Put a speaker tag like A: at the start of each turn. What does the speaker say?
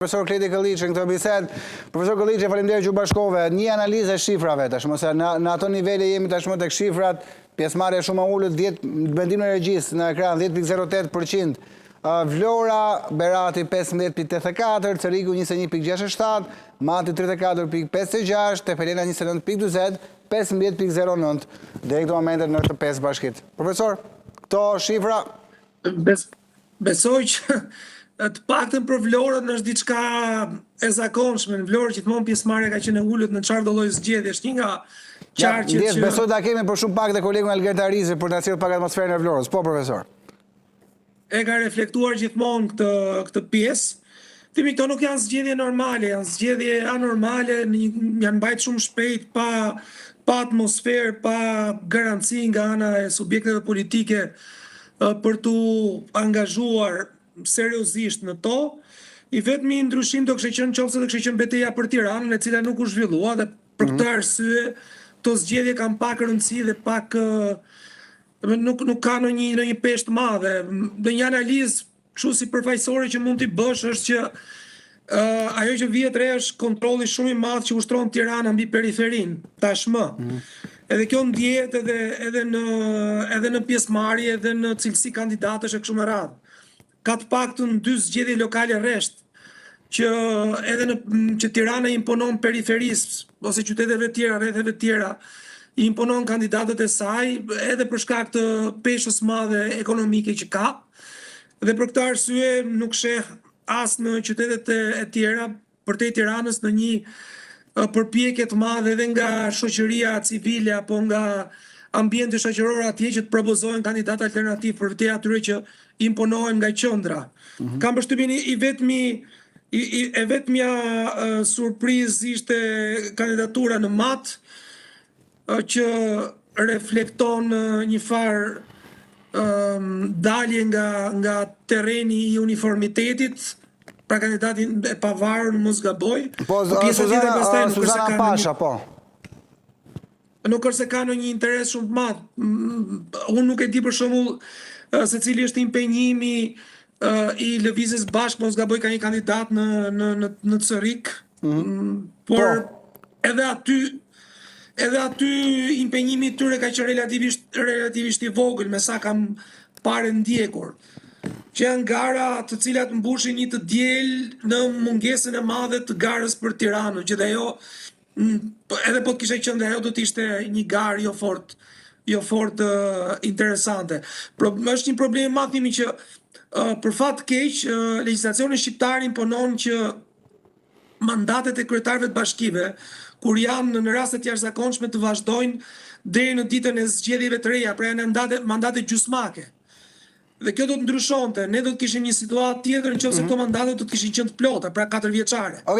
A: Profesor Kleti Këlliçi në këtë bisedë. Profesor Këlliçi, faleminderit që u bashkove. Një analizë e shifrave tashmë, se në ato nivele jemi tashmë tek shifrat, pjesëmarrja shumë e ulët, mendimin e regjisë në ekran 10.08%, Vlora Berati 15.84, Ceriku 21.67, Mati 34.56, Teferina 29.40, 15.09 deri këto momente në këtë pesë bashkit. Profesor, këto shifra
B: besoj që të paktën për Vlorën është diçka e zakonshme. Në Vlorë gjithmonë pjesëmarrja ka qenë e ulët në çfarë do lloj zgjedhje. Është një nga qarqet që
A: besoj ta kemi për shumë pak dhe kolegun Algerta Arizi për ta sjellë pak atmosferën e Vlorës. Po, profesor.
B: E ka reflektuar gjithmonë këtë pjesë. Themi këto nuk janë zgjedhje normale, janë zgjedhje anormale, janë mbajtur shumë shpejt, pa atmosferë, pa garanci nga ana e subjekteve politike për t'u angazhuar seriozisht në to. I vetmi ndryshim do kishte qenë nëse do kishte qenë betejë për Tiranën, e cila nuk u zhvillua, dhe për këtë arsye to zgjedhje kanë pak rëndësi dhe pak nuk ka në një peshë të madhe. Dhe një analizë kështu si përfaqësore që mund t'i bësh është që ajo që vjet re është kontrolli shumë i madh që ushtron Tirana mbi periferinë tashmë. Edhe kjo ndjehet edhe në pjesëmarrje, edhe në cilësi kandidatësh e kështu me radhë. Ka të paktën 2 zgjedhje lokale rresht që Tirana imponon periferisë ose qyteteve tjera, rretheve tjera, i imponon kandidatët e saj edhe për shkak të peshës madhe ekonomike që ka. Dhe për këtë arsye nuk sheh as në qytetet e tjera përtej Tiranës në një përpjekje të madhe edhe nga shoqëria civile apo nga ambienti shoqëror atje që të propozohen kandidatë alternativ për te atyre që imponohen nga qendra. Kam përshtypjen e vetmja surprizë ishte kandidatura në Mat, që reflekton një farë dalje nga terreni i uniformitetit, pra kandidatin e pavarur në mos gaboj.
A: Po, Suzana Pasha, po.
B: Nuk është se ka në një interes shumë të madh. Unë nuk e di për shembull se cili është impenjimi i Lëvizjes Bashkë, mos gaboj ka një kandidat në Cerik, por edhe aty impenjimi i tyre ka qenë relativisht i vogël, me sa kam parë ndjekur. Që janë gara të cilat mbushin një të diel në mungesën e madhe të garës për Tiranën, që dhe ajo edhe po të kishe qenë dhe ajo do të ishte një garë jo fort interesante. Është një problem i madh që për fat keq legjislacioni shqiptar imponon që mandatet e kryetarëve të bashkive, kur janë në raste të jashtëzakonshme, të vazhdojnë deri në ditën e zgjedhjeve të reja, pra janë mandate gjysmake. Dhe kjo do të ndryshonte, ne do të kishim një situatë tjetër nëse këto mandate do të kishin qenë të plota, pra 4 vjeçare.